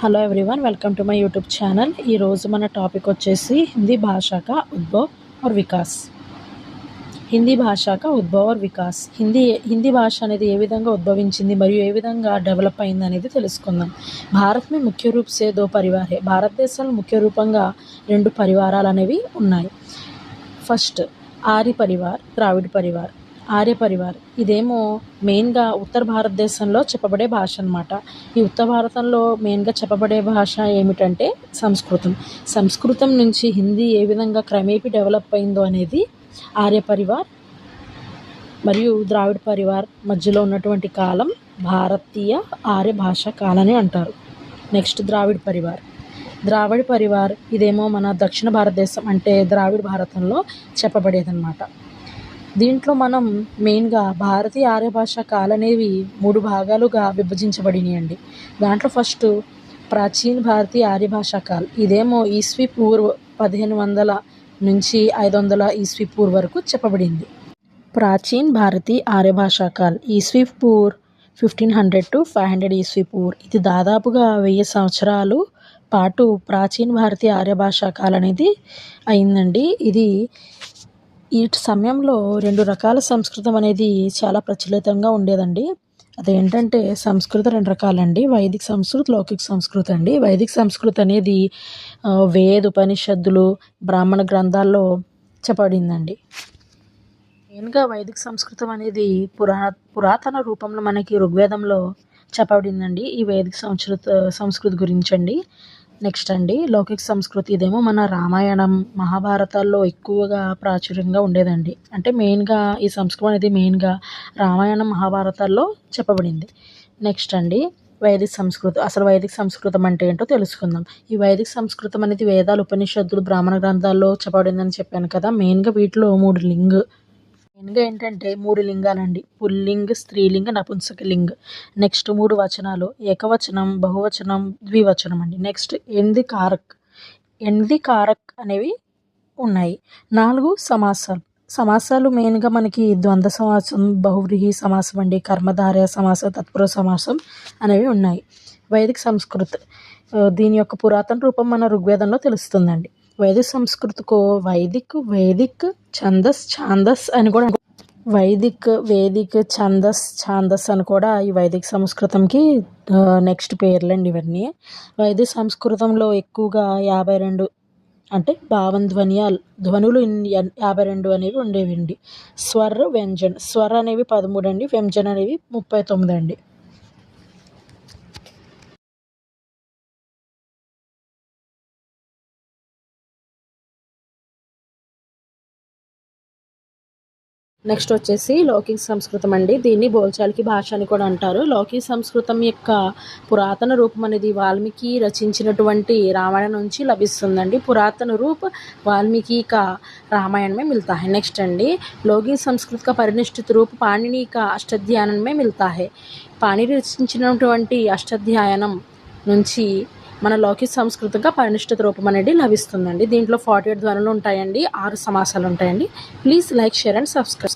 Hello everyone, welcome to my YouTube channel. ఈ రోజు మన టాపిక్ వచ్చేసి హిందీ భాష का उद्भव और विकास। హిందీ భాష का उद्भव और विकास। హిందీ భాష అనేది ఏ విధంగా ఉద్భవించింది మరియు ఏ విధంగా డెవలప్ అయింది అనేది తెలుసుకుందాం। భారత్ में मुख्य रूप से दो परिवार है। భారతదేశంలో ముఖ్య రూపంగా రెండు పరివారాలు అనేవి ఉన్నాయి। ఫస్ట్ ఆర్య పరివార్, ద్రావిడ పరివార్। ఆర్య పరివార్ ఇదేమో మెయిన్గా ఉత్తర భారతదేశంలో చెప్పబడే భాష అన్నమాట। ఈ ఉత్తర భారతంలో మెయిన్గా చెప్పబడే భాష ఏమిటంటే సంస్కృతం నుంచి హిందీ ఏ విధంగా క్రమేపీ డెవలప్ అయిందో అనేది ఆర్య పరివార్ మరియు ద్రావిడ పరివార్ మధ్యలో ఉన్నటువంటి కాలం భారతీయ ఆర్య భాషా కాలని అంటారు। నెక్స్ట్ ద్రావిడ పరివార్ ఇదేమో మన దక్షిణ భారతదేశం అంటే ద్రావిడ భారతంలో చెప్పబడేదన్నమాట। దీంట్లో మనం మెయిన్గా భారతీయ ఆర్య భాష కాలనేవి 3 భాగాలుగా విభజించబడినాయండి। దాంట్లో ఫస్ట్ ప్రాచీన భారతీయ ఆర్య భాషా కాల్, ఇదేమో ఈస్వీ పూర్వ 1500 నుంచి 500 ఈస్వీ పూర్వ వరకు చెప్పబడింది। ప్రాచీన్ భారతీయ ఆర్య భాషా కాల్ ఈస్వీ పూర్ 1500 to 500 ఈస్వీ పూర్, ఇది దాదాపుగా 1000 సంవత్సరాలు పాటు ప్రాచీన భారతీయ ఆర్య భాషా కాల్ అనేది అయిందండి। ఇది ఈ సమయంలో 2 రకాల సంస్కృతం అనేది చాలా ప్రచలితంగా ఉండేదండి। అదేంటంటే సంస్కృతం 2 రకాలండి, వైదిక సంస్కృత్, లౌకిక సంస్కృత్ అండి। వైదిక సంస్కృత్ అనేది వేద ఉపనిషత్తులు బ్రాహ్మణ గ్రంథాల్లో చెప్పబడిందండి। మెయిన్గా వైదిక సంస్కృతం అనేది పురాతన రూపంలో మనకి ఋగ్వేదంలో చెప్పబడిందండి ఈ వైదిక సంస్కృతి గురించి అండి। నెక్స్ట్ అండి లౌకిక సంస్కృతి, ఇదేమో మన రామాయణం మహాభారతాల్లో ఎక్కువగా ప్రాచుర్యంగా ఉండేదండి। అంటే మెయిన్గా ఈ సంస్కృతం అనేది మెయిన్గా రామాయణం మహాభారతాల్లో చెప్పబడింది। నెక్స్ట్ అండి వైదిక సంస్కృతం అంటే ఏంటో తెలుసుకుందాం। ఈ వైదిక సంస్కృతం అనేది వేదాలు ఉపనిషత్తులు బ్రాహ్మణ గ్రంథాల్లో చెప్పబడిందని చెప్పాను కదా। మెయిన్గా వీటిలో 3 లింగాలండి, పుల్లింగ్, స్త్రీలింగ, నపుంసకలింగ। నెక్స్ట్ 3 వచనాలు, ఏకవచనం, బహువచనం, ద్వివచనం అండి। నెక్స్ట్ 8 కారక్ అనేవి ఉన్నాయి। 4 సమాసాలు మెయిన్గా మనకి ద్వంద్వ సమాసం, బహువ్రీహి సమాసం అండి, కర్మధారయ సమాసం, తత్పురుష సమాసం అనేవి ఉన్నాయి। వైదిక సంస్కృత్ దీని యొక్క పురాతన రూపం మన ఋగ్వేదంలో తెలుస్తుందండి। వైదిక సంస్కృతికు వేదిక్ ఛాందస్ అని కూడా, వేదిక్ ఛాందస్ అని కూడా ఈ వైదిక సంస్కృతంకి నెక్స్ట్ పేర్లండి ఇవన్నీ। వైదిక సంస్కృతంలో ఎక్కువగా 52 అంటే ధ్వనులు 52 అనేవి ఉండేవండి। స్వర్ అనేవి 13 అండి, వ్యంజన్ అనేవి 39 అండి। నెక్స్ట్ వచ్చేసి లౌకిక సంస్కృతం అండి, దీన్ని బోల్చాలికి భాష అని కూడా అంటారు। లౌకిక సంస్కృతం యొక్క పురాతన రూపం అనేది వాల్మీకి రచించినటువంటి రామాయణం నుంచి లభిస్తుందండి। పురాతన రూప్ వాల్మీకి కా रामायण में मिलता है। नेक्स्ट अंडी लौकिक संस्कृत का परिनिष्ठित रूप पाणिनि का अष्टाध्यायन में मिलता है। పాణిని రచించినటువంటి అష్టాధ్యాయనం నుంచి మన లౌకిక సంస్కృతిగా పరినిష్ఠిత రూపం అనేది లభిస్తుందండి। దీంట్లో 48 ధ్వనులు ఉంటాయండి, 6 సమాసాలు ఉంటాయండి। Please like, share and subscribe.